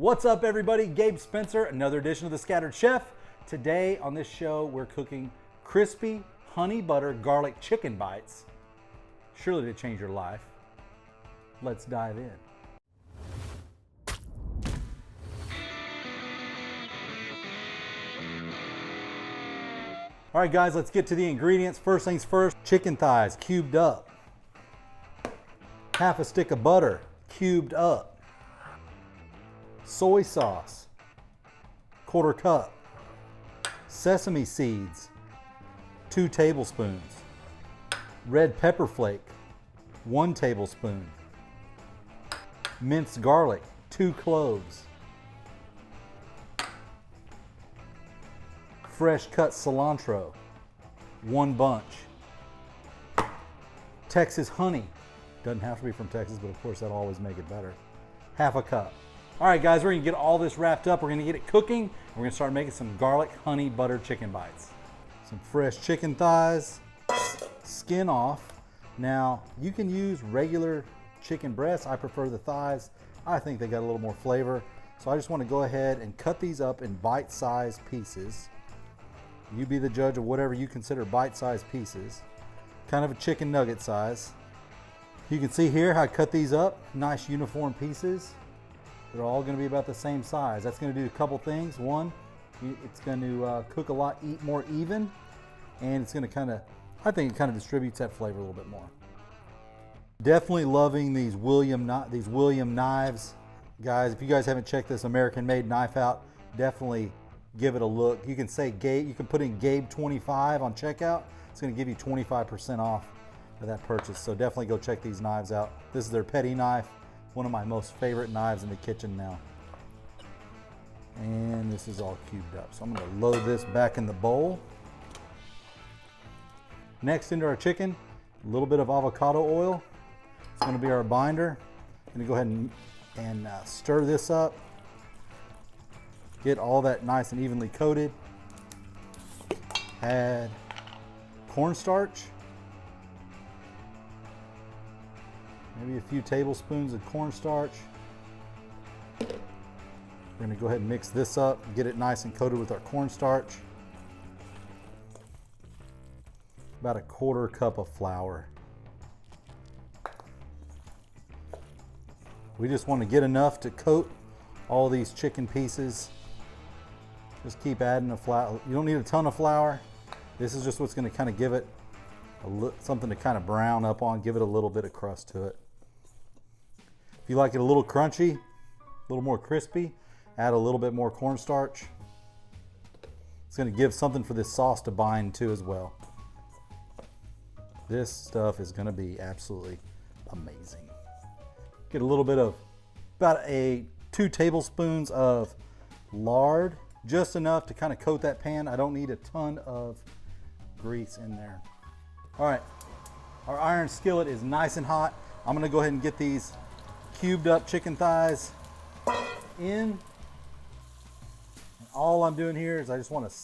What's up everybody, Gabe Spencer, another edition of The Scattered Chef. Today on this show, we're cooking crispy honey butter garlic chicken bites. Surely to change your life. Let's dive in. All right guys, let's get to the ingredients. First things first, chicken thighs cubed up. Half a stick of butter cubed up. Soy sauce, 1/4 cup. Sesame seeds, 2 tablespoons. Red pepper flake, 1 tablespoon. Minced garlic, 2 cloves. Fresh cut cilantro, 1 bunch. Texas honey, doesn't have to be from Texas, but of course that'll always make it better. Half a cup. All right guys, we're gonna get all this wrapped up. We're gonna get it cooking. We're gonna start making some garlic honey butter chicken bites. Some fresh chicken thighs, skin off. Now, you can use regular chicken breasts. I prefer the thighs. I think they got a little more flavor. So I just wanna go ahead and cut these up in bite-sized pieces. You be the judge of whatever you consider bite-sized pieces. Kind of a chicken nugget size. You can see here how I cut these up, nice uniform pieces. They're all going to be about the same size. That's going to do a couple things. One, it's going to cook a lot, eat more even, and it's going to I think it kind of distributes that flavor a little bit more. Definitely loving these William knives. Guys, if you guys haven't checked this American-made knife out, definitely give it a look. You can say Gabe, you can put in Gabe25 on checkout. It's going to give you 25% off of that purchase. So definitely go check these knives out. This is their petty knife. One of my most favorite knives in the kitchen now. And this is all cubed up. So I'm gonna load this back in the bowl. Next, into our chicken, a little bit of avocado oil. It's gonna be our binder. I'm gonna go ahead and stir this up. Get all that nice and evenly coated. Add cornstarch. Maybe a few tablespoons of cornstarch. We're going to go ahead and mix this up, get it nice and coated with our cornstarch. About a 1/4 cup of flour. We just want to get enough to coat all these chicken pieces. Just keep adding the flour. You don't need a ton of flour. This is just what's going to kind of give it something to kind of brown up on, give it a little bit of crust to it. If you like it a little crunchy, a little more crispy, add a little bit more cornstarch. It's going to give something for this sauce to bind to as well. This stuff is going to be absolutely amazing. Get a little bit of, about 2 tablespoons of lard, just enough to kind of coat that pan. I don't need a ton of grease in there. All right, our iron skillet is nice and hot. I'm going to go ahead and get these cubed up chicken thighs in. And all I'm doing here is I just want to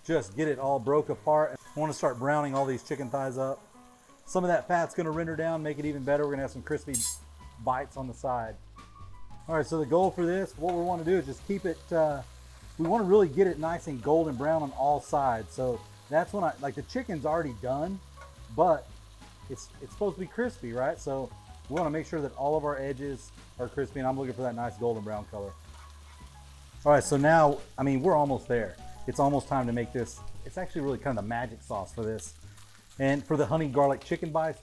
just get it all broke apart. I want to start browning all these chicken thighs up. Some of that fat's going to render down, make it even better. We're going to have some crispy bites on the side. All right, so the goal for this, what we want to do is just keep it, we want to really get it nice and golden brown on all sides. So that's when like the chicken's already done, but it's supposed to be crispy, right? So we want to make sure that all of our edges are crispy, and I'm looking for that nice golden brown color. All right, so now, I mean, we're almost there. It's almost time to make this. It's actually really kind of the magic sauce for this. And for the honey garlic chicken bites,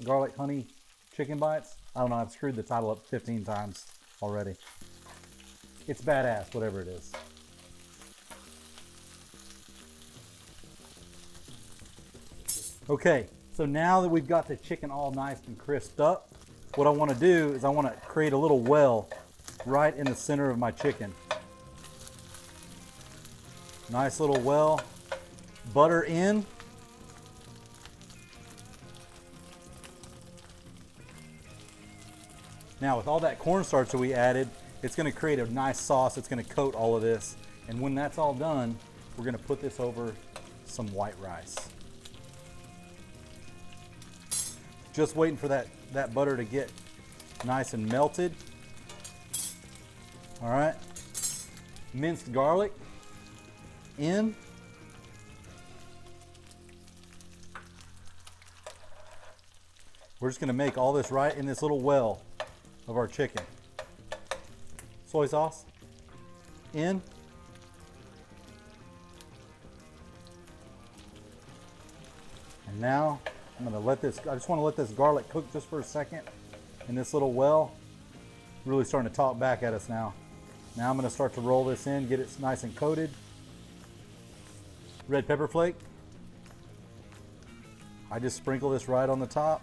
garlic honey chicken bites, I don't know, I've screwed the title up 15 times already. It's badass, whatever it is. Okay, so now that we've got the chicken all nice and crisped up, what I want to do is I want to create a little well right in the center of my chicken. Nice little well. Butter in. Now with all that cornstarch that we added, it's going to create a nice sauce. It's going to coat all of this. And when that's all done, we're going to put this over some white rice. Just waiting for that butter to get nice and melted. All right. Minced garlic in. We're just gonna make all this right in this little well of our chicken. Soy sauce in. And now I'm gonna let this, I just wanna let this garlic cook just for a second in this little well. Really starting to talk back at us now. Now I'm gonna start to roll this in, get it nice and coated. Red pepper flake. I just sprinkle this right on the top.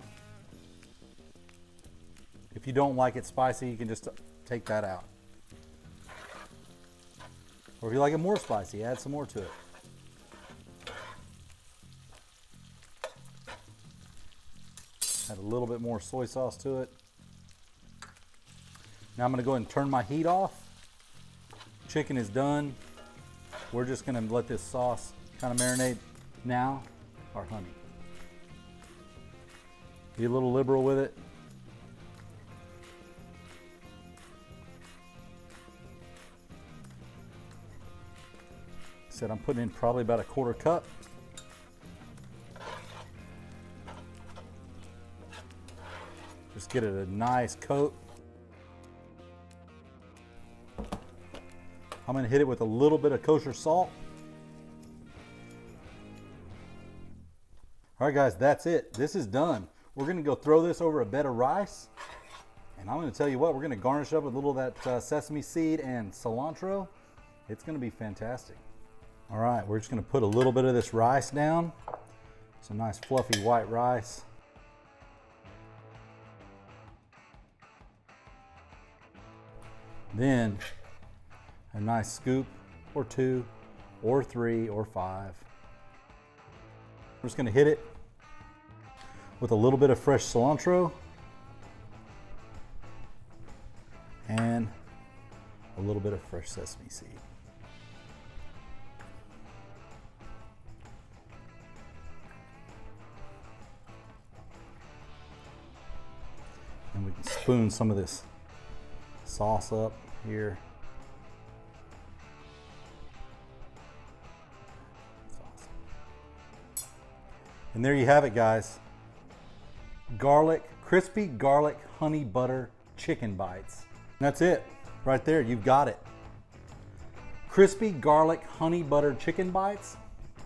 If you don't like it spicy, you can just take that out. Or if you like it more spicy, add some more to it. Add a little bit more soy sauce to it. Now I'm gonna go ahead and turn my heat off. Chicken is done. We're just gonna let this sauce kind of marinate. Now, our honey. Be a little liberal with it. Said I'm putting in probably about a 1/4 cup. Just get it a nice coat. I'm gonna hit it with a little bit of kosher salt. All right guys, that's it. This is done. We're gonna go throw this over a bed of rice. And I'm gonna tell you what, we're gonna garnish up with a little of that sesame seed and cilantro. It's gonna be fantastic. All right, we're just gonna put a little bit of this rice down. Some nice fluffy white rice. Then a nice scoop or 2 or 3 or 5. We're just gonna hit it with a little bit of fresh cilantro and a little bit of fresh sesame seed. And we can spoon some of this sauce up here. And there you have it, guys. Crispy garlic honey butter chicken bites. And that's it, right there, you've got it. Crispy garlic honey butter chicken bites.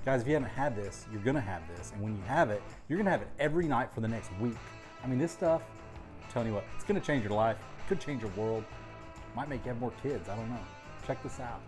Guys, if you haven't had this, you're gonna have this. And when you have it, you're gonna have it every night for the next week. I mean, this stuff, I'm telling you what, it's gonna change your life. It could change your world. Might make you have more kids, I don't know. Check this out.